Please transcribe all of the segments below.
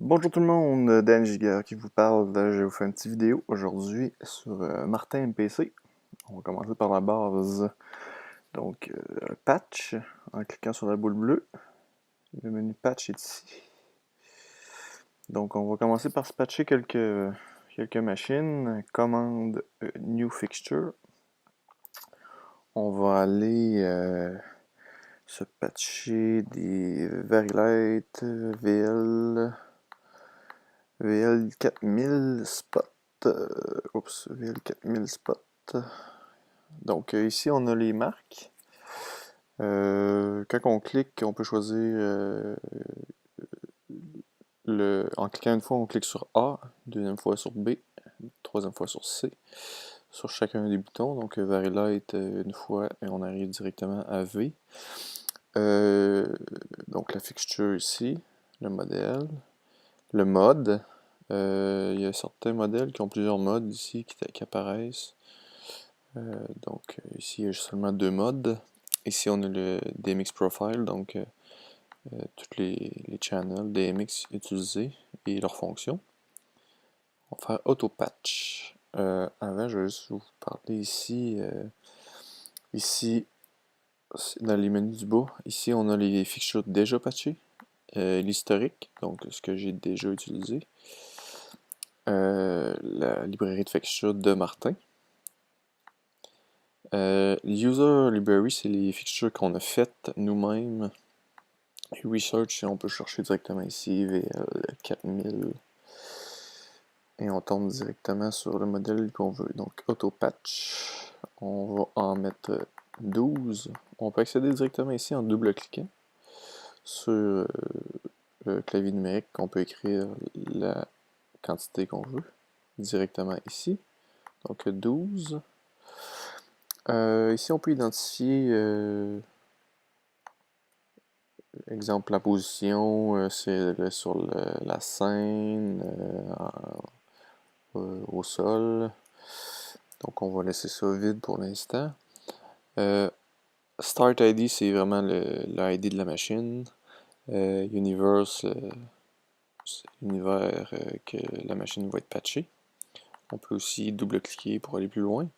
Bonjour tout le monde, Dan Giga qui vous parle. Je vais vous faire une petite vidéo aujourd'hui sur Martin MPC. On va commencer par la base. Donc, patch, en cliquant sur la boule bleue. Le menu patch est ici. Donc, on va commencer par se patcher quelques machines. Commande New Fixture. On va aller se patcher des Vari-Light, VL 4000 spot. VL 4000 spot. Donc ici on a les marques. Quand on clique, on peut choisir en cliquant une fois, on clique sur A, deuxième fois sur B, troisième fois sur C, sur chacun des boutons. Donc Vari-Light une fois et on arrive directement à V. Donc la fixture ici, le modèle, le mode. Il y a certains modèles qui ont plusieurs modes ici qui apparaissent. Donc ici il y a seulement deux modes. Ici on a le DMX Profile, donc tous les channels DMX utilisés et leurs fonctions. On va faire Auto Patch. Avant, je vais juste vous parler ici. Ici, dans les menus du bas, ici on a les fixtures déjà patchées, l'historique, donc ce que j'ai déjà utilisé, la librairie de fixtures de Martin. User Library, c'est les fixtures qu'on a faites nous-mêmes. Et Research, on peut chercher directement ici, VL 4000. Et on tombe directement sur le modèle qu'on veut. Donc, Auto Patch. On va en mettre 12. On peut accéder directement ici en double-cliquant sur le clavier numérique. On peut écrire la quantité qu'on veut directement ici. Donc, 12. Ici, on peut identifier, exemple, la position, c'est sur la scène, au sol. Donc, on va laisser ça vide pour l'instant. Start ID, c'est vraiment l'ID de la machine. Universe, c'est l'univers que la machine va être patchée. On peut aussi double-cliquer pour aller plus loin.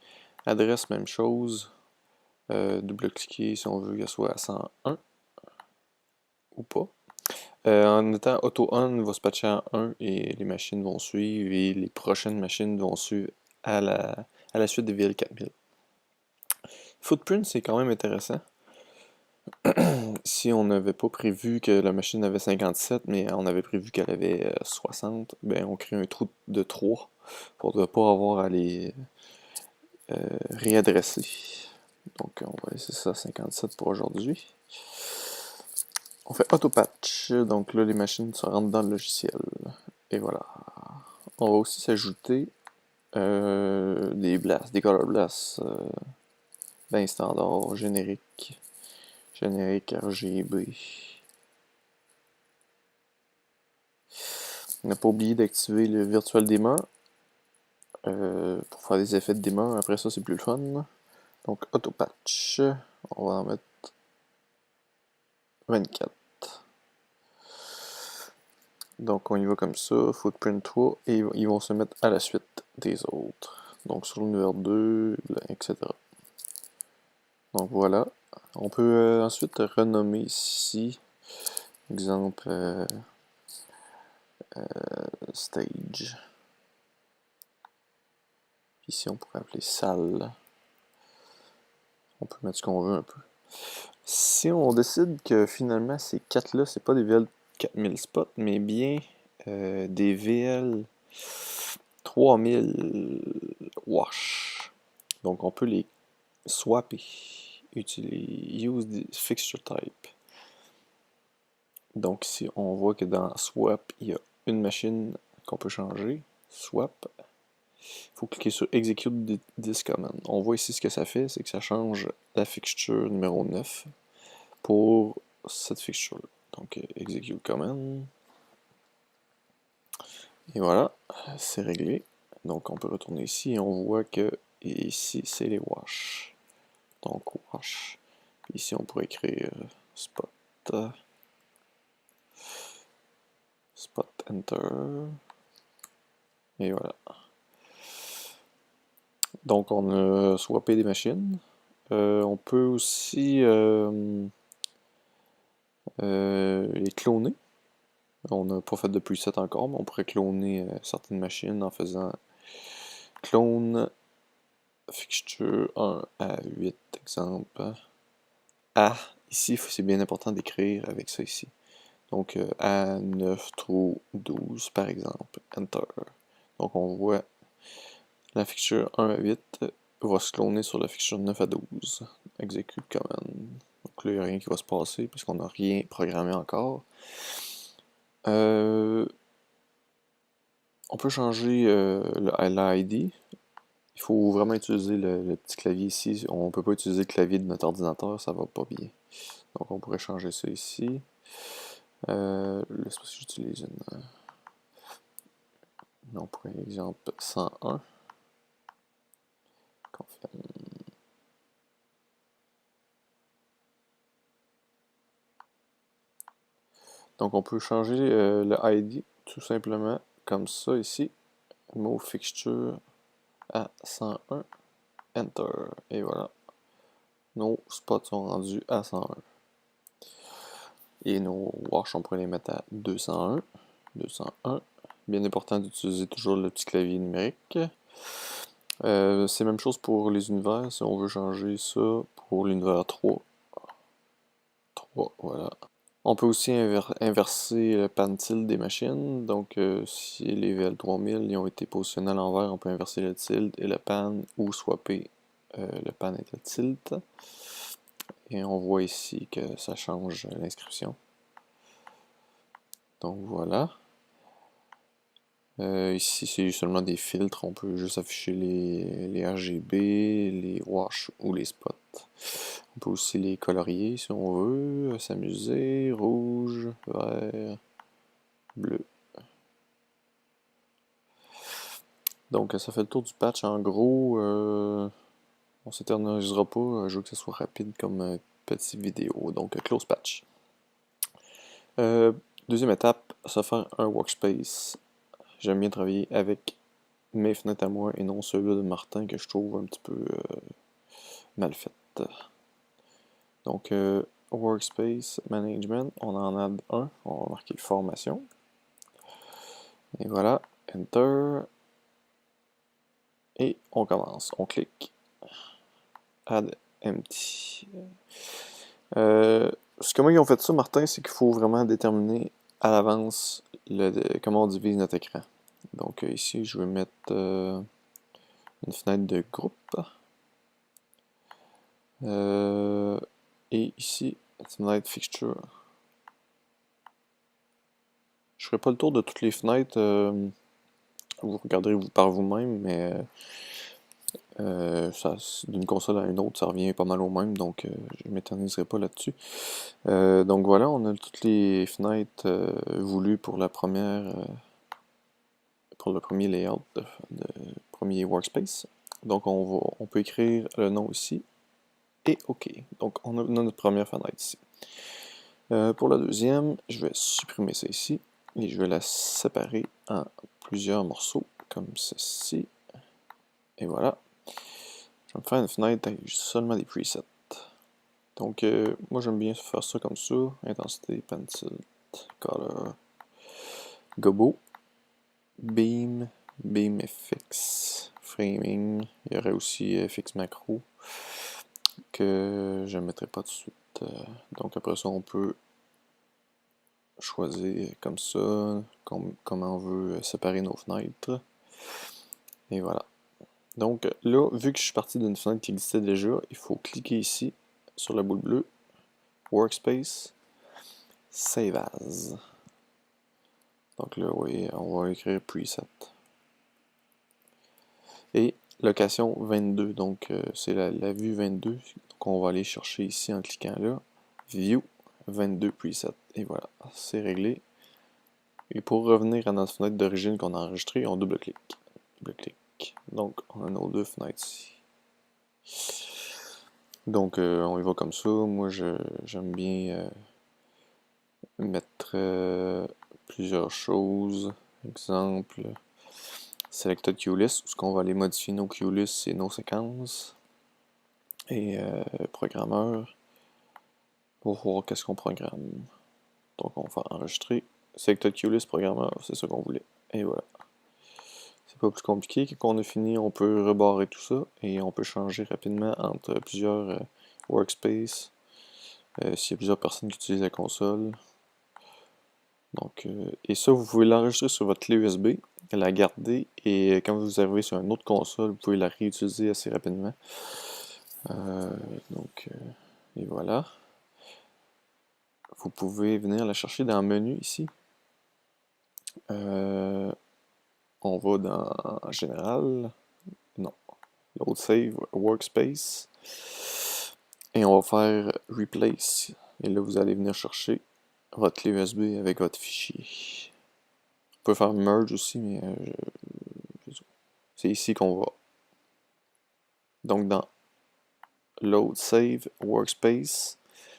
Adresse, même chose. Double-cliquer si on veut qu'elle soit à 101 ou pas. En étant auto-on, va se patcher en 1 et les machines vont suivre et les prochaines machines vont suivre à la suite de VL4000. Footprint, c'est quand même intéressant. Si on n'avait pas prévu que la machine avait 57, mais on avait prévu qu'elle avait 60, ben on crée un trou de 3 pour ne pas avoir à les réadresser. Donc on va laisser ça à 57 pour aujourd'hui. On fait auto-patch, donc là les machines se rentrent dans le logiciel. Et voilà. On va aussi s'ajouter des blasts, des color blasts ben standard, générique RGB. On n'a pas oublié d'activer le Virtual Dimmer pour faire des effets de dimmer. Après ça, c'est plus le fun. Donc, Auto Patch. On va en mettre 24. Donc, on y va comme ça. Footprint 3. Et ils vont se mettre à la suite des autres. Donc, sur le numéro 2, etc. Donc, voilà. On peut ensuite renommer ici. Exemple, Stage. Ici, on pourrait appeler Salle. On peut mettre ce qu'on veut un peu. Si on décide que finalement ces 4-là, c'est pas des VL 4000 spots, mais bien des VL 3000 wash. Donc on peut les swapper. Use the fixture type. Donc si on voit que dans swap, il y a une machine qu'on peut changer. Swap. Il faut cliquer sur Execute this command. On voit ici ce que ça fait, c'est que ça change la fixture numéro 9 pour cette fixture-là. Donc, execute command. Et voilà, c'est réglé. Donc, on peut retourner ici et on voit que ici, c'est les wash. Donc, wash. Puis ici, on pourrait écrire spot. spot, enter, et voilà. Donc on a swappé des machines. On peut aussi les cloner. On n'a pas fait de preset encore, mais on pourrait cloner certaines machines en faisant clone fixture 1 à 8, exemple. A, ici, c'est bien important d'écrire avec ça ici. Donc A, 9, trou, 12, par exemple. Enter. Donc on voit la fixture 1 à 8 va se cloner sur la fixture 9 à 12. Execute command. Donc là, il n'y a rien qui va se passer parce qu'on n'a rien programmé encore. On peut changer l'ID. Il faut vraiment utiliser le petit clavier ici. On ne peut pas utiliser le clavier de notre ordinateur, ça va pas bien. Donc on pourrait changer ça ici. Là, c'est parce que j'utilise une... Non, pour exemple 101. Confirme. Donc on peut changer le ID tout simplement comme ça ici. Move fixture à 101. Enter. Et voilà. Nos spots sont rendus à 101. Et nos wash, on pourrait les mettre à 201. 201. Bien important d'utiliser toujours le petit clavier numérique. C'est la même chose pour les univers. Si on veut changer ça pour l'univers 3. 3, voilà. On peut aussi inverser le pan tilt des machines. Donc, si les VL3000 ils ont été positionnés à l'envers, on peut inverser le tilt et le pan ou swapper le pan et le tilt. Et on voit ici que ça change l'inscription. Donc voilà. Ici, c'est seulement des filtres. On peut juste afficher les RGB, les wash ou les spots. On peut aussi les colorier si on veut. S'amuser. Rouge, vert, bleu. Donc ça fait le tour du patch. En gros, on s'éternisera pas. Je veux que ce soit rapide comme petite vidéo. Donc close patch. Deuxième étape, ça faire un workspace. J'aime bien travailler avec mes fenêtres à moi et non ceux-là de Martin que je trouve un petit peu mal faites. Donc, Workspace Management, on en a un, on va marquer Formation. Et voilà, Enter. Et on commence, on clique. Add Empty. Comment ils ont fait ça, Martin, c'est qu'il faut vraiment déterminer à l'avance comment on divise notre écran. Donc ici, je vais mettre une fenêtre de groupe. Et ici, fenêtre fixture. Je ne ferai pas le tour de toutes les fenêtres. Vous regarderez par vous-même, mais d'une console à une autre, ça revient pas mal au même, donc je ne m'éterniserai pas là-dessus. Donc voilà, on a toutes les fenêtres voulues pour la première, pour le premier layout de premier workspace. Donc on peut écrire le nom ici et OK. Donc on a notre première fenêtre ici. Pour la deuxième, je vais supprimer ça ici et je vais la séparer en plusieurs morceaux comme ceci. Et voilà. Je vais me faire une fenêtre avec seulement des presets. Donc, moi j'aime bien faire ça comme ça. Intensité, pencil, color, gobo, beam, beam FX, framing. Il y aurait aussi FX macro que je ne mettrai pas tout de suite. Donc après ça, on peut choisir comme ça, comment on veut séparer nos fenêtres. Et voilà. Donc là, vu que je suis parti d'une fenêtre qui existait déjà, il faut cliquer ici sur la boule bleue, Workspace, Save As. Donc là, oui, on va écrire Preset. Et location 22, donc c'est la vue 22. Donc on va aller chercher ici en cliquant là, View 22 Preset. Et voilà, c'est réglé. Et pour revenir à notre fenêtre d'origine qu'on a enregistrée, on double-clique. Double-clic. Donc on a nos deux fenêtres ici. Donc on y va comme ça. Moi j'aime bien mettre plusieurs choses. Exemple, Selected QList, où ce qu'on va aller modifier nos QList et nos séquences. Et programmeur, pour voir qu'est-ce qu'on programme. Donc on va faire enregistrer. Selected QList programmeur, c'est ça qu'on voulait. Et voilà. C'est pas plus compliqué. Quand on a fini, on peut rebarrer tout ça et on peut changer rapidement entre plusieurs workspaces. S'il y a plusieurs personnes qui utilisent la console. Donc, et ça, vous pouvez l'enregistrer sur votre clé USB, la garder, et quand vous arrivez sur une autre console, vous pouvez la réutiliser assez rapidement. Donc, et voilà. Vous pouvez venir la chercher dans le menu ici. On va dans Général, non, Load Save Workspace, et on va faire Replace. Et là, vous allez venir chercher votre clé USB avec votre fichier. On peut faire Merge aussi, mais c'est ici qu'on va. Donc dans Load Save Workspace,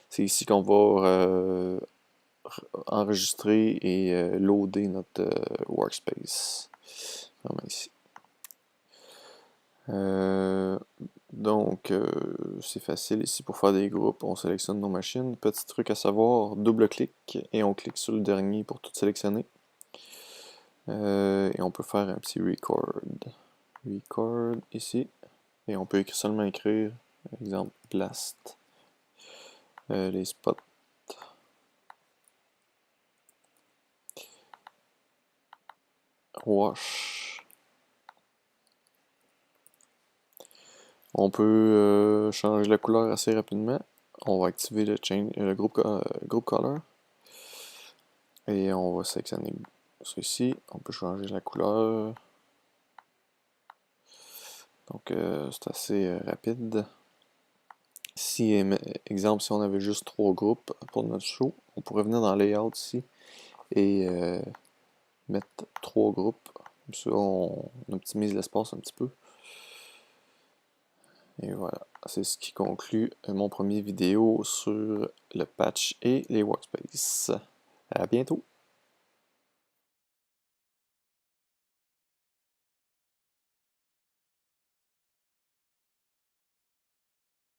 c'est ici qu'on va enregistrer et loader notre workspace. Vraiment ici. Donc, c'est facile ici pour faire des groupes. On sélectionne nos machines. Petit truc à savoir, double-clic et on clique sur le dernier pour tout sélectionner. Et on peut faire un petit record. Record ici. Et on peut seulement écrire, par exemple, blast. Les spots. Wash. On peut changer la couleur assez rapidement. On va activer le groupe color. Et on va sélectionner ceci. On peut changer la couleur. Donc c'est assez rapide. Si, exemple, si on avait juste 3 groupes pour notre show, on pourrait venir dans Layout ici et mettre 3 groupes. Comme ça, on optimise l'espace un petit peu. Et voilà, c'est ce qui conclut mon premier vidéo sur le patch et les workspaces. À bientôt!